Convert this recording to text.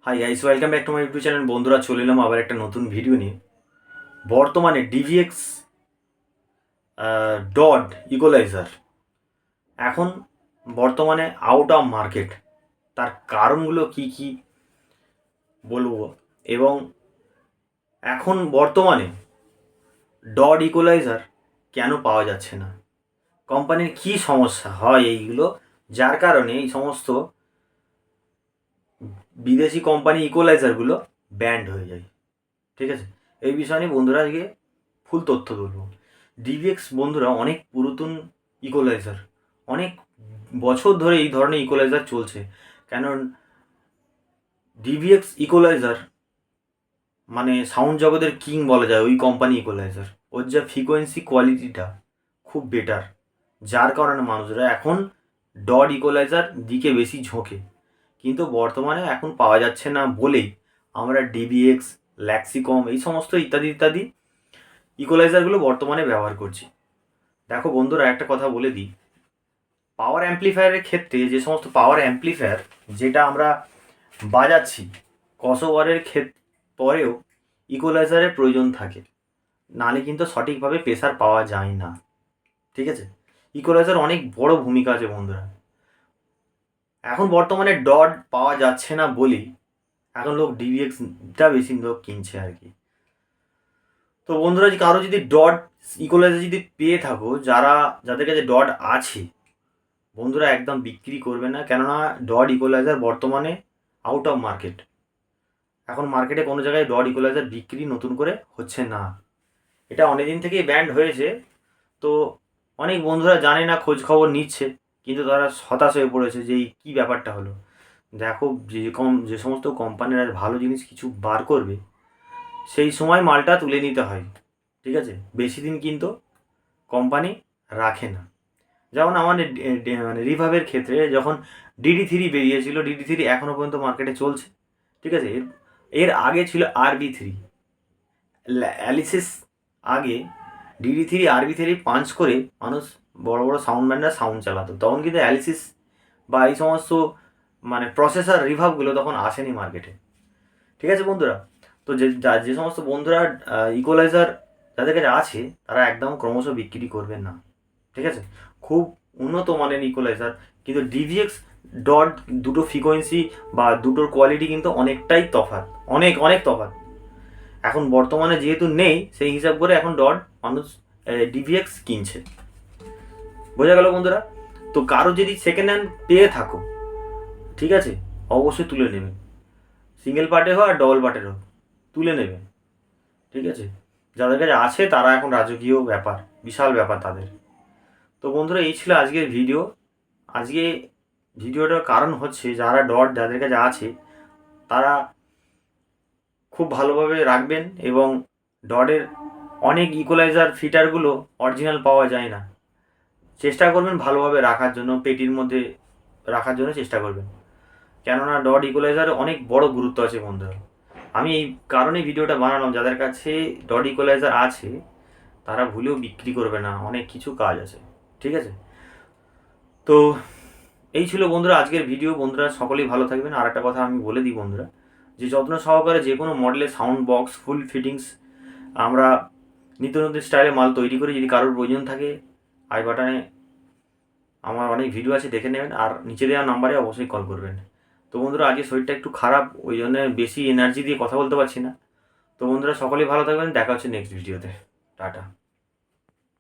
Hi guys, welcome back to my YouTube channel. বন্ধুরা, চলে এলাম আবার একটা নতুন ভিডিও নিয়ে। বর্তমানে ডিভিএক্স ডট ইকোলাইজার এখন বর্তমানে আউট অফ মার্কেট। তার কারণগুলো কি কি বলবো, এবং এখন বর্তমানে ডট ইকোলাইজার কেন পাওয়া যাচ্ছে না, কোম্পানির কি সমস্যা হয় এইগুলো, যার কারণে এই সমস্ত বিদেশি কোম্পানি ইকোলাইজারগুলো ব্যান্ড হয়ে যায়। ঠিক আছে, এই বিষয় নিয়ে বন্ধুরা আজকে ফুল তথ্য বলবো। ডিভিএক্স বন্ধুরা অনেক পুরাতন ইকোলাইজার, অনেক বছর ধরে এই ধরনের ইকোলাইজার চলছে। কারণ ডিভিএক্স ইকোলাইজার মানে সাউন্ড জগতের কিং বলা যায় ওই কোম্পানি ইকোলাইজার। ওর যা ফ্রিকোয়েন্সি কোয়ালিটিটা খুব বেটার, যার কারণে মানুষরা এখন ডট ইকোলাইজার দিকে বেশি ঝোঁকে। কিন্তু বর্তমানে এখন পাওয়া যাচ্ছে না বলেই আমরা ডিভিএক্স, ল্যাক্সিকম এই সমস্ত ইত্যাদি ইত্যাদি ইকোলাইজারগুলো বর্তমানে ব্যবহার করছি। দেখো বন্ধুরা, একটা কথা বলে দিই, পাওয়ার অ্যাম্প্লিফায়ারের ক্ষেত্রে যে সমস্ত পাওয়ার অ্যাম্প্লিফায়ার যেটা আমরা বাজাচ্ছি, ক্রসওভারের পরেও ইকোলাইজারের প্রয়োজন থাকে, নালে কিন্তু সঠিকভাবে প্রেসার পাওয়া যায় না। ঠিক আছে, ইকোলাইজার অনেক বড় ভূমিকা আছে বন্ধুরা। এখন বর্তমানে ডট পাওয়া যাচ্ছে না বলেই এখন লোক ডিভিএক্সটা বেশি লোক কিনছে আর কি। তো বন্ধুরা, কারো যদি ডট ইকোলাইজার যদি পেয়ে থাকো, যাদের কাছে ডট আছে, বন্ধুরা একদম বিক্রি করবে না। কেননা ডট ইকোলাইজার বর্তমানে আউট অফ মার্কেট। এখন মার্কেটে কোনো জায়গায় ডট ইকোলাইজার বিক্রি নতুন করে হচ্ছে না। এটা অনেক দিন থেকেই ব্যান্ড হয়েছে। তো অনেক বন্ধুরা জানে না, খোঁজ খবর নিচ্ছে, কিন্তু তারা হতাশ হয়ে পড়েছে যে এই কী ব্যাপারটা হলো। দেখো, যে সমস্ত কোম্পানিরা ভালো জিনিস কিছু বার করবে, সেই সময় মালটা তুলে নিতে হয়। ঠিক আছে, বেশি দিন কিন্তু কোম্পানি রাখে না। যেমন আমাদের মানে রিভাবের ক্ষেত্রে যখন DD3 বেরিয়েছিল, DD3 এখনও পর্যন্ত মার্কেটে চলছে। ঠিক আছে, এর আগে ছিল RB3, অ্যালিসিস আগে DD3 RB3 পাঞ্চ করে মানুষ বড় বড় সাউন্ড ব্যান্ডরা সাউন্ড চালাতো। তখন কিন্তু অ্যালিসিস বা এই সমস্ত মানে প্রসেসর রিভাবগুলো তখন আসেনি মার্কেটে। ঠিক আছে বন্ধুরা, তো যে সমস্ত বন্ধুরা ইকোলাইজার যাদের কাছে আছে, তারা একদম ক্রমশ বিক্রি করবেন না। ঠিক আছে, খুব উন্নত মানের ইকোলাইজার, কিন্তু ডিভিএক্স ডট দুটো ফ্রিকোয়েন্সি বা দুটোর কোয়ালিটি কিন্তু অনেকটাই তফাৎ, অনেক অনেক তফাৎ। এখন বর্তমানে যেহেতু নেই, সেই হিসাব করে এখন ডট মানুষ ডিভিএক্স কিনছে। বোঝা গেল বন্ধুরা? তো কারো যদি সেকেন্ড হ্যান্ড পেয়ে থাকো, ঠিক আছে, অবশ্যই তুলে নেবেন। সিঙ্গেল পার্টের হোক আর ডবল পার্টের হোক, তুলে নেবেন। ঠিক আছে, যাদের কাছে আছে তারা এখন রাজকীয় ব্যাপার, বিশাল ব্যাপার তাদের। তো বন্ধুরা, এই ছিল আজকের ভিডিও। আজকে ভিডিওটার কারণ হচ্ছে, যাদের কাছে আছে তারা খুব ভালোভাবে রাখবেন, এবং ডটের অনেক ইকোলাইজার ফিটারগুলো অরিজিনাল পাওয়া যায় না। চেষ্টা করবেন ভালোভাবে রাখার জন্য, পেটির মধ্যে রাখার জন্য চেষ্টা করবেন। কেননা ডট ইকোলাইজারে অনেক বড় গুরুত্ব আছে বন্ধুরা। আমি এই কারণেই ভিডিওটা বানালাম, যাদের কাছে ডট ইকোলাইজার আছে তারা ভুলেও বিক্রি করবে না, অনেক কিছু কাজ আছে। ঠিক আছে, তো এই ছিল বন্ধুরা আজকের ভিডিও। বন্ধুরা সকলেই ভালো থাকবেন। আর একটা কথা আমি বলে দিই বন্ধুরা, যে যত্ন সহকারে যে কোনো মডেলের সাউন্ড বক্স ফুল ফিটিংস আমরা নিত্য নতুন স্টাইলে মাল তৈরি করি। যদি কারোর প্রয়োজন থাকে, আই বাটনে আমার অনেক ভিডিও আছে, দেখে নেবেন। আর নিচে দেওয়া নাম্বারে অবশ্যই কল করবেন। তো বন্ধুরা, আজকে শরীরটা একটু খারাপ, ওই জন্য বেশি এনার্জি দিয়ে কথা বলতে পারছি না। তো বন্ধুরা সকলেই ভালো থাকবেন, দেখা হচ্ছে নেক্সট ভিডিওতে। টাটা।